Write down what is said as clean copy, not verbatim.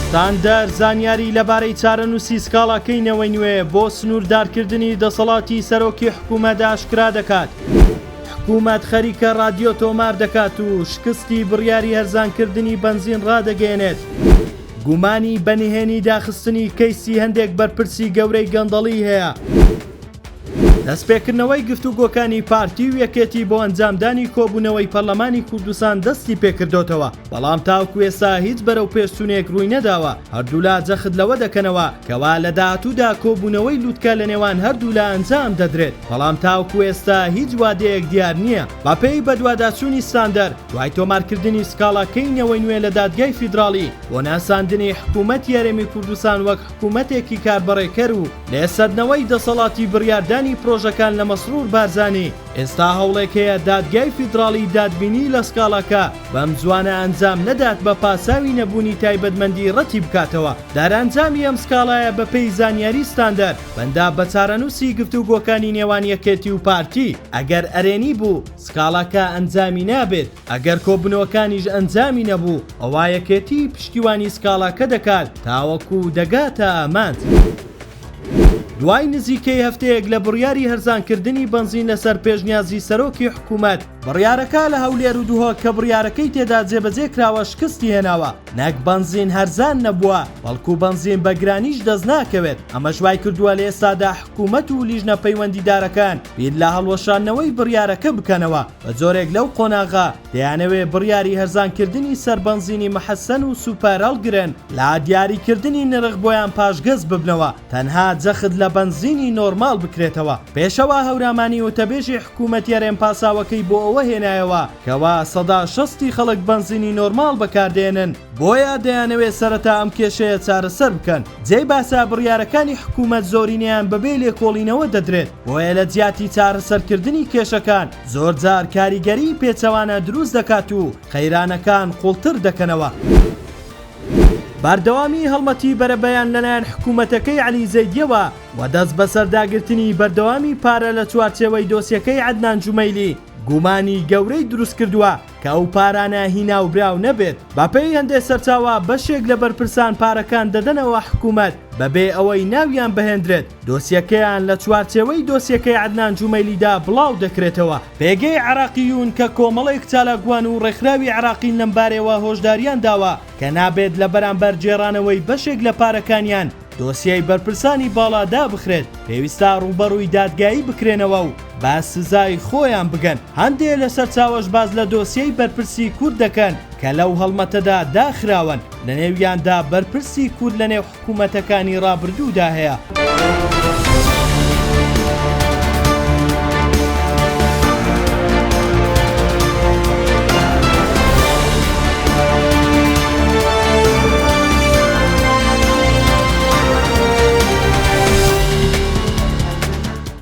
ستاندەر زانیاری لەبارەی چارەنووسی سکاڵاکەی نەوەی نوێ بۆ سنووردارکردنی دەسەڵاتی سەرۆکی حکوومەت ئاشکرا دەکات. حکوومەت خەریکە رادیۆ تۆمار دەکات و شکستی بڕیاری هەرزانکردنی بەنزین ڕادەگەێنێت. گومانی بەنهێنی داخستنی کەیسی هەندێک بەرپرسی گەورەی گەندەڵی هەیە. دەستپێکردنەوەی گفتوگۆکانی پارتی و یەکێتی بۆ ئەنجامدانی کۆبوونەوەی پەرلەمانی کوردستان دەستی پێکردوتەوە، بەڵام تاوکو ئێستا هیچ بەرەو پێشچوونێک ڕووی نەداوە. هەردوولا جەخت لەوە دەکەنەوە کەوا لە داهاتوودا کۆبوونەوەی لووتکە لە نێوان هەردوولا ئەنجام دەدرێت، بەڵام تاوکو ئێستا هیچ وادەیەک دیار نییە. بەپێی بەدواداچوونی ستاندەر دوای تۆمارکردنی سکاڵاکەی نەوەی نوێ لە دادگای فیدراڵی بۆ ناساندنی حکوومەتی هەرێمی کوردستان وەک حکوومەتێکی کاربڕێکەر و لێسەدنەوەی دەسەڵاتی بڕیاردانی پرۆژەکان لە مەسرور بارزانی، ئێستا هەوڵێک هەیە دادگای فیدراڵی دادبینی لە سکاڵاکە بەم جوانە ئەنجام نەدات بە پاساوی نەبوونی تایبەتمەندی ڕەتی بکاتەوە. دارانجامی ئەم سکاڵایە بەپێی زانیاری ستاندەر بەندا بە چارەنووسی گفتوگۆکانی نێوان یەکێتی و پارتی. ئەگەر ئەرێنی بوو سکاڵاکە ئەنجامی نابێت، ئەگەر کۆبوونەوەکانیش ئەنجامی نەبوو ئەوا یەکێتی پشتیوانی سکاڵاکە دەکات تاوەکو دەگاتە ئامانج. دوای نزیکەی هەفتەیەک لە بڕیاری هەرزانکردنی بەنزین لەسەر پێشنیازی سەرۆکی حکوومەت، بڕیارەکە لە هەولێر و دووهۆ کە بڕیارەکەی تێدا جێبەجێ کراوە شکستی هێناوە. نەک بەنزین هەرزان نەبووە، بەڵکو بەنزین بە گرانیش دەست ناکەوێت. ئەمە ژوای کردووە لە ئێستادا حکوومەت و لیژنە پەیوەندیدارەکان بیر لە هەڵوەشاندنەوەی بڕیارەکە بکەنەوە. بە جۆرێک لەو قۆناغا دەیانەوێت بڕیاری هەرزانکردنی سەر بەنزینی مەحەسەن و سوپەر هەڵگرن لا دیاریکردنی نرخ بۆیان پاشگەز ببنەوە، تەنها جەخت لە بەنزینی نۆرمال بکرێتەوە. پێشەوە هەورامانی وتەبێژی حکوومەتی هەرێم پاساوەکەی بۆ ئەوە هێنایەوە کەوا 160 خەڵک بەنزینی نۆرمال بەکاردێنن، بۆیە دەیانەوێت سەرەتا ئەم کێشەیە چارەسەر بکەن. جێی باسا بڕیارەکانی حکوومەت زۆرینەیان بەبێ لێکۆڵینەوە دەدرێت، بۆیە لە جیاتی چارەسەرکردنی کێشەکان زۆرجار کاریگەری پێچەوانە دروست دەکات و قەیرانەکان قوڵتر دەکەنەوە. بەردەوامی هەڵمەتی بەرەبەیان لەلایەن حکوومەتەکەی عەلی زەیدیەوە و دەست بەسەرداگرتنی بەردەوامی پارە لە چوارچێوەی دۆسیەکەی عەدنان جومەیلی گومانی گەورەی دروست کردووە کە ئەو پارانە هیناو براو نەبێت. بەپێی هەندێک سەرچاوە بەشێک لە بەرپرسان پارەکان دەدەنەوە حکوومەت بەبێ ئەوەی ناویان بەهێنرێت. دۆسیەکەیان لە چوارچێوەی دۆسیەکەی عەدنان جومەیلیدا بڵاو دەکرێتەوە. پێگەی عێراقیون کە کۆمەڵێک چالاکوان و ڕێکخراوی عێراقین لەم بارەوە هۆشداریان داوە کە نابێت لە بەرامبەر جێڕانەوەی بەشێک لە پارەکانیان دۆسیای بەرپرسانی باڵادا بخرێت، پێویستە ڕوبەڕووی دادگایی بکرێنەوە و با سزای خۆیان بگەن. هەندێک لە سەرچاوەش باز لە دۆسیەی بەرپرسی کورد دەکەن کە لەو هەڵمەتەدا داخراون، لە نێویاندا بەرپرسی کورد لە نێو حکوومەتەکانی ڕابردوودا هەیە.